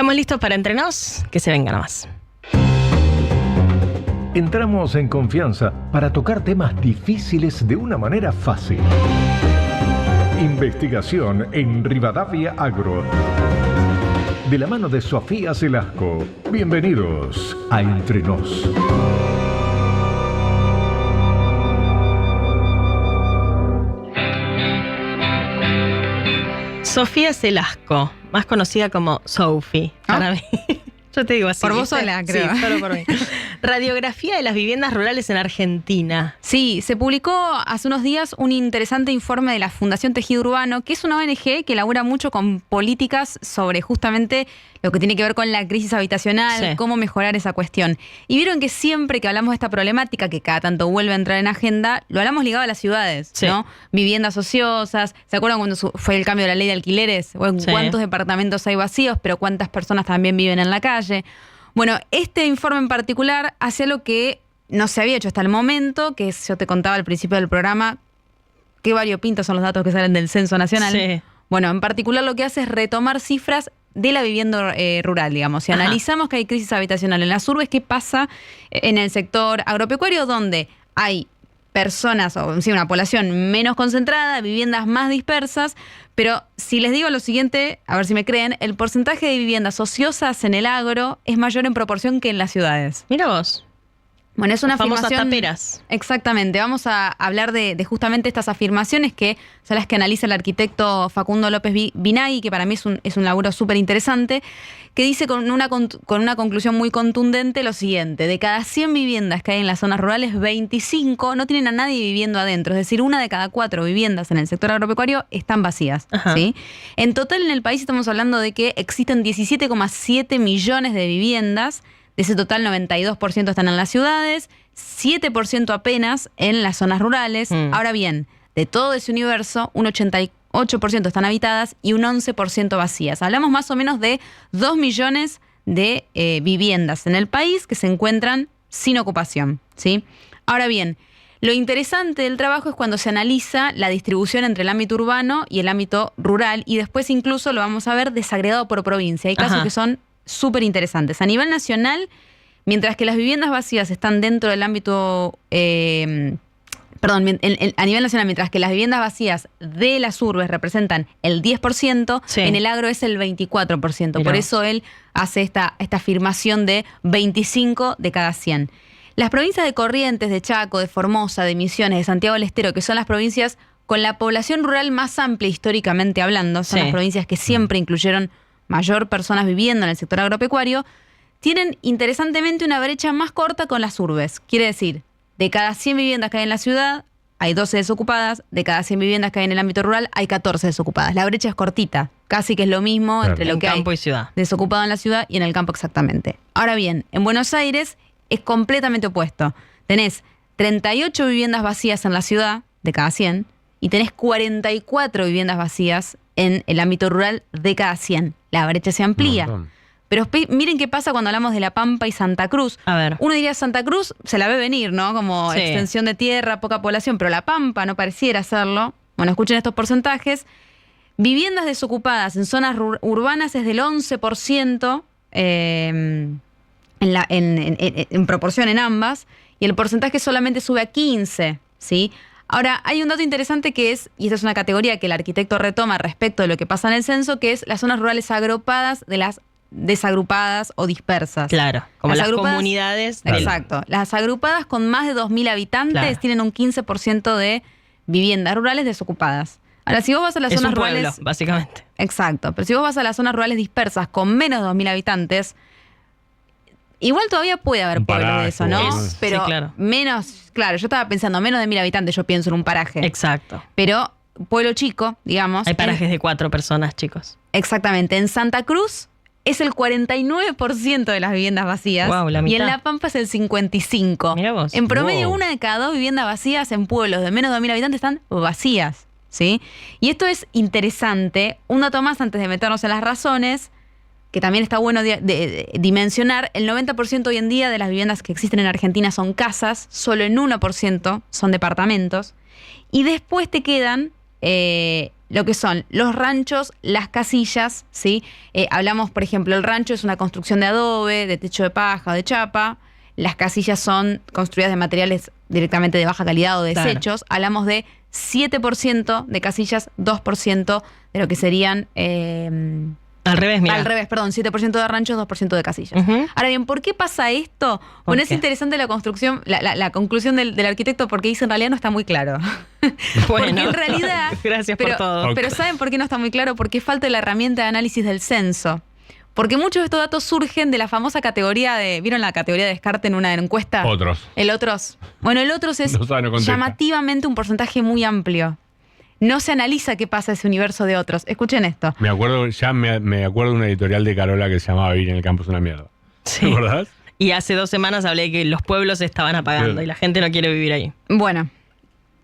¿Estamos listos para entrenos? Que se venga nomás. Entramos en confianza para tocar temas difíciles de una manera fácil. Investigación en Rivadavia Agro. De la mano de Sofía Celasco. Bienvenidos a Entre Nos. Sofía Celasco, más conocida como Sophie, para mí. Yo te digo así. Por vos sola, creo. Sí, solo por mí. Radiografía de las viviendas rurales en Argentina. Sí, se publicó hace unos días un interesante informe de la Fundación Tejido Urbano, que es una ONG que elabora mucho con políticas sobre justamente lo que tiene que ver con la crisis habitacional, Sí. cómo mejorar esa cuestión. Y vieron que siempre que hablamos de esta problemática, que cada tanto vuelve a entrar en agenda, lo hablamos ligado a las ciudades, Sí. ¿no? Viviendas ociosas. ¿Se acuerdan cuando fue el cambio de la ley de alquileres? Bueno, Sí. ¿cuántos departamentos hay vacíos, pero cuántas personas también viven en la calle? Bueno, este informe en particular hace lo que no se había hecho hasta el momento, que yo te contaba al principio del programa, qué variopintos son los datos que salen del Censo Nacional. Sí. Bueno, en particular lo que hace es retomar cifras de la vivienda rural, digamos. Si Ajá. analizamos que hay crisis habitacional en las urbes, ¿qué pasa en el sector agropecuario donde hay personas, o sí, una población menos concentrada, viviendas más dispersas? Pero si les digo lo siguiente, a ver si me creen, el porcentaje de viviendas ociosas en el agro es mayor en proporción que en las ciudades. Mira vos. Bueno, es una Las famosas afirmación. taperas. Exactamente. Vamos a hablar de justamente estas afirmaciones que son las que analiza el arquitecto Facundo López Binagui, que para mí es un laburo súper interesante, que dice con una conclusión muy contundente lo siguiente: de cada 100 viviendas que hay en las zonas rurales, 25 no tienen a nadie viviendo adentro. Es decir, una de cada 4 viviendas en el sector agropecuario están vacías. Ajá. ¿Sí? En total en el país estamos hablando de que existen 17,7 millones de viviendas. De ese total, 92% están en las ciudades, 7% apenas en las zonas rurales. Ahora bien, de todo ese universo, un 88% están habitadas y un 11% vacías. Hablamos más o menos de 2 millones de viviendas en el país que se encuentran sin ocupación, ¿sí? Ahora bien, lo interesante del trabajo es cuando se analiza la distribución entre el ámbito urbano y el ámbito rural, y después incluso lo vamos a ver desagregado por provincia. Hay casos Ajá. que son súper interesantes. A nivel nacional, mientras que las viviendas vacías están dentro del ámbito... a nivel nacional, mientras que las viviendas vacías de las urbes representan el 10%, Sí. en el agro es el 24%. Mirá Por vos. eso él hace esta afirmación de 25 de cada 100. Las provincias de Corrientes, de Chaco, de Formosa, de Misiones, de Santiago del Estero, que son las provincias con la población rural más amplia históricamente hablando, son Sí. las provincias que siempre incluyeron mayor personas viviendo en el sector agropecuario, tienen interesantemente una brecha más corta con las urbes. Quiere decir, de cada 100 viviendas que hay en la ciudad, hay 12 desocupadas; de cada 100 viviendas que hay en el ámbito rural, hay 14 desocupadas. La brecha es cortita, casi que es lo mismo Claro. entre lo En que campo hay y ciudad. desocupado en la ciudad y en el campo exactamente. Ahora bien, en Buenos Aires es completamente opuesto. Tenés 38 viviendas vacías en la ciudad, de cada 100, y tenés 44 viviendas vacías en el ámbito rural de cada 100. La brecha se amplía. Pero miren qué pasa cuando hablamos de La Pampa y Santa Cruz. A ver. Uno diría Santa Cruz se la ve venir, ¿no? Como Sí. extensión de tierra, poca población, pero La Pampa no pareciera hacerlo. Bueno, escuchen estos porcentajes. Viviendas desocupadas en zonas urbanas es del 11%, en proporción en ambas, y el porcentaje solamente sube a 15%, ¿sí? Ahora, hay un dato interesante que es, y esta es una categoría que el arquitecto retoma respecto de lo que pasa en el censo, que es las zonas rurales agrupadas de las desagrupadas o dispersas. Claro, como las agrupadas- comunidades. Exacto. Las agrupadas con más de 2.000 habitantes Claro. tienen un 15% de viviendas rurales desocupadas. Ahora, si vos vas a las Es zonas un pueblo, rurales... básicamente. Exacto. Pero si vos vas a las zonas rurales dispersas con menos de 2.000 habitantes, igual todavía puede haber Un pueblos de paraje, eso, ¿no? sí, Pero claro. menos... Claro, yo estaba pensando menos de 1.000 habitantes, yo pienso en un paraje. Exacto. Pero pueblo chico, digamos. Hay parajes de 4 personas, chicos. Exactamente. En Santa Cruz es el 49% de las viviendas vacías. Guau, la y mitad. en La Pampa es el 55%. Mirá vos. En promedio, Wow. una de cada 2 viviendas vacías en pueblos de menos de 2.000 habitantes están vacías, ¿sí? Y esto es interesante. Un dato más antes de meternos en las razones, que también está bueno de dimensionar. El 90% hoy en día de las viviendas que existen en Argentina son casas, solo en 1% son departamentos. Y después te quedan lo que son los ranchos, las casillas, ¿sí? Hablamos, por ejemplo, el rancho es una construcción de adobe, de techo de paja o de chapa. Las casillas son construidas de materiales directamente de baja calidad o desechos. Claro. Hablamos de 7% de casillas, 2% de lo que serían... Al revés, mira. Al revés, perdón, 7% de ranchos, 2% de casillas. Ahora bien, ¿por qué pasa esto? Bueno, es interesante la construcción, la conclusión del arquitecto, porque dice en realidad no está muy claro. Bueno, porque en realidad... Gracias por todo. Pero ¿saben por qué no está muy claro? Porque falta la herramienta de análisis del censo. Porque muchos de estos datos surgen de la famosa categoría de... ¿Vieron la categoría de descarte en una encuesta? Otros. El otros. Bueno, el otros es llamativamente un porcentaje muy amplio. No se analiza qué pasa ese universo de otros. Escuchen esto. Me acuerdo de una editorial de Carola que se llamaba Vivir en el campo es una mierda. Sí. ¿Te acordás? Y hace 2 semanas hablé de que los pueblos se estaban apagando y la gente no quiere vivir ahí. Bueno,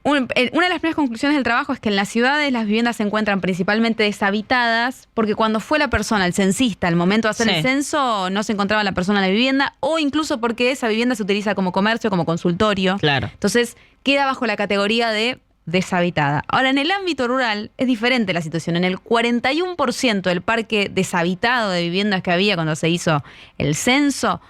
una de las primeras conclusiones del trabajo es que en las ciudades las viviendas se encuentran principalmente deshabitadas porque cuando fue la persona, el censista, al momento de hacer el censo, no se encontraba la persona en la vivienda o incluso porque esa vivienda se utiliza como comercio, como consultorio. Claro. Entonces queda bajo la categoría de deshabitada. Ahora, en el ámbito rural es diferente la situación. En el 41% del parque deshabitado de viviendas que había cuando se hizo el censo,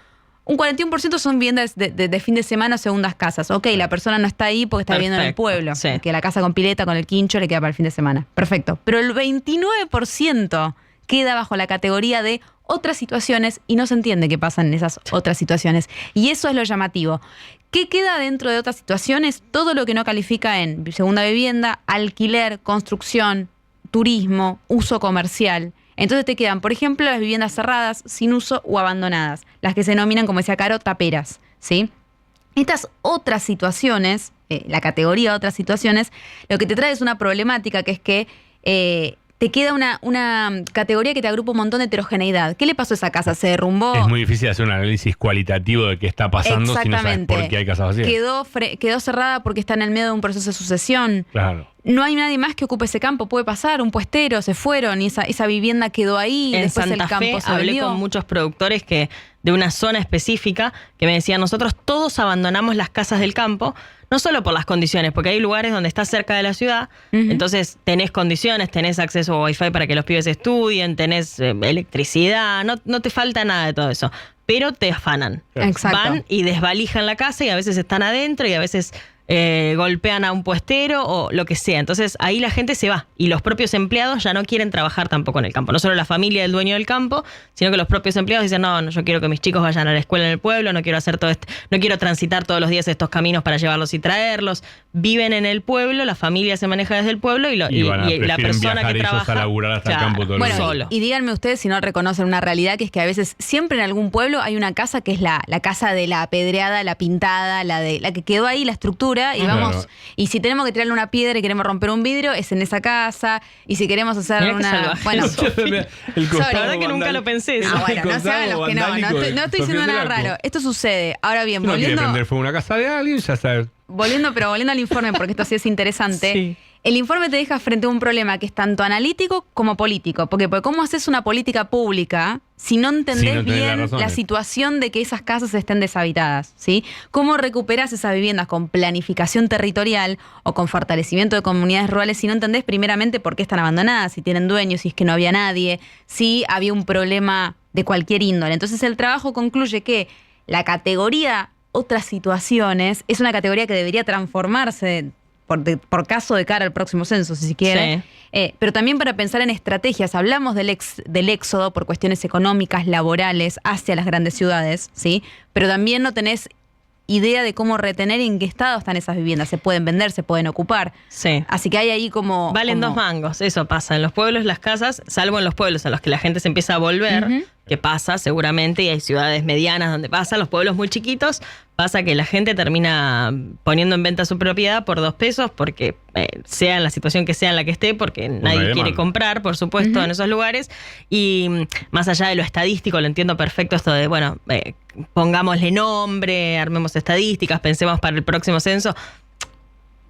un 41% son viviendas de fin de semana o segundas casas. Ok, la persona no está ahí porque está viviendo en el pueblo. Sí. Que la casa con pileta, con el quincho, le queda para el fin de semana. Perfecto. Pero el 29% queda bajo la categoría de otras situaciones y no se entiende qué pasa en esas otras situaciones. Y eso es lo llamativo. ¿Qué queda dentro de otras situaciones? Todo lo que no califica en segunda vivienda, alquiler, construcción, turismo, uso comercial. Entonces te quedan, por ejemplo, las viviendas cerradas, sin uso o abandonadas, las que se denominan, como decía Caro, taperas, ¿sí? Estas otras situaciones, la categoría de otras situaciones, lo que te trae es una problemática que es que te queda una categoría que te agrupa un montón de heterogeneidad. ¿Qué le pasó a esa casa? ¿Se derrumbó? Es muy difícil hacer un análisis cualitativo de qué está pasando si no sabes por qué hay casas vacías. Quedó cerrada porque está en el medio de un proceso de sucesión. Claro. No hay nadie más que ocupe ese campo. Puede pasar, un puestero, se fueron y esa vivienda quedó ahí. En después Santa el campo Fe se hablé vendió. con muchos productores de una zona específica que me decían, nosotros todos abandonamos las casas del campo, no solo por las condiciones, porque hay lugares donde estás cerca de la ciudad, entonces tenés condiciones, tenés acceso a Wi-Fi para que los pibes estudien, tenés electricidad, no te falta nada de todo eso, pero te afanan. Exacto. Van y desvalijan la casa y a veces están adentro y a veces golpean a un puestero o lo que sea. Entonces ahí la gente se va y los propios empleados ya no quieren trabajar tampoco en el campo. No solo la familia del dueño del campo, sino que los propios empleados dicen, no, yo quiero que mis chicos vayan a la escuela en el pueblo, no quiero hacer no quiero transitar todos los días estos caminos para llevarlos y traerlos. Viven en el pueblo, la familia se maneja desde el pueblo y la persona que trabaja a laburar hasta el campo todo el día. Solo. Y díganme ustedes si no reconocen una realidad que es que a veces siempre en algún pueblo hay una casa que es la casa de la apedreada, la pintada, la que quedó ahí, la estructura, y vamos. Claro. Y si tenemos que tirarle una piedra y queremos romper un vidrio, es en esa casa. Y si queremos hacer Mirá qué una. salvaje. Bueno, La verdad que nunca lo pensé. bueno, no se hagan los que no estoy diciendo nada raro. Esto sucede. Ahora bien, No quiere volviendo prender fuego a una casa de alguien, ya sabes. volviendo al informe, porque esto sí es interesante. Sí. El informe te deja frente a un problema que es tanto analítico como político. Porque ¿cómo haces una política pública si no entendés bien la situación de que esas casas estén deshabitadas? ¿Sí? ¿Cómo recuperás esas viviendas con planificación territorial o con fortalecimiento de comunidades rurales si no entendés primeramente por qué están abandonadas, si tienen dueños, si es que no había nadie, si había un problema de cualquier índole? Entonces el trabajo concluye que la categoría otras situaciones es una categoría que debería transformarse por caso de cara al próximo censo, si se quiere. Sí. Pero también para pensar en estrategias. Hablamos del éxodo por cuestiones económicas, laborales, hacia las grandes ciudades, ¿sí? Pero también no tenés idea de cómo retener y en qué estado están esas viviendas. Se pueden vender, se pueden ocupar. Sí. Así que hay ahí como... Valen 2 mangos, eso pasa. En los pueblos las casas, salvo en los pueblos en los que la gente se empieza a volver, que pasa seguramente, y hay ciudades medianas donde pasa, los pueblos muy chiquitos, pasa que la gente termina poniendo en venta su propiedad por 2 pesos, porque sea en la situación que sea en la que esté, porque nadie quiere comprar, por supuesto, en esos lugares. Y más allá de lo estadístico, lo entiendo perfecto esto de, bueno, pongámosle nombre, armemos estadísticas, pensemos para el próximo censo.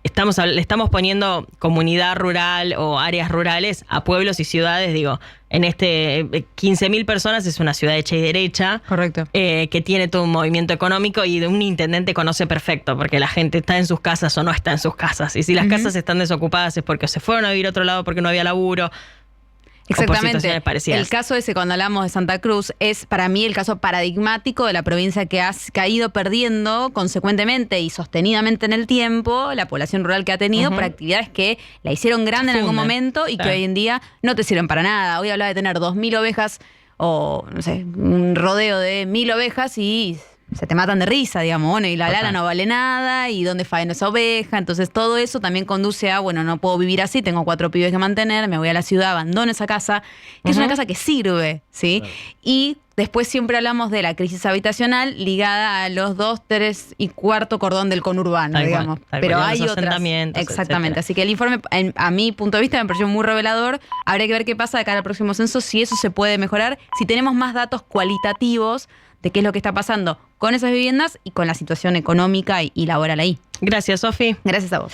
le estamos poniendo comunidad rural o áreas rurales a pueblos y ciudades, digo, en 15.000 personas es una ciudad hecha y derecha. Correcto. Que tiene todo un movimiento económico y de un intendente conoce perfecto, porque la gente está en sus casas o no está en sus casas. Y si las casas están desocupadas es porque se fueron a vivir a otro lado porque no había laburo. Exactamente. El caso ese, cuando hablamos de Santa Cruz, es para mí el caso paradigmático de la provincia que ha ido perdiendo consecuentemente y sostenidamente en el tiempo la población rural que ha tenido por actividades que la hicieron grande en algún momento y que hoy en día no te sirven para nada. Hoy hablaba de tener 2.000 ovejas o, no sé, un rodeo de 1.000 ovejas y se te matan de risa, digamos, bueno, y la lana no vale nada, y dónde faeno esa oveja. Entonces todo eso también conduce a, bueno, no puedo vivir así, tengo 4 pibes que mantener, me voy a la ciudad, abandono esa casa, que es una casa que sirve, ¿sí? Claro. Y después siempre hablamos de la crisis habitacional ligada a los 2, 3 y cuarto cordón del conurbano, digamos. Pero hay otras. Exactamente. Así que el informe, a mi punto de vista, me pareció muy revelador. Habría que ver qué pasa de cara al próximo censo, si eso se puede mejorar, si tenemos más datos cualitativos de qué es lo que está pasando con esas viviendas y con la situación económica y laboral ahí. Gracias, Sofi. Gracias a vos.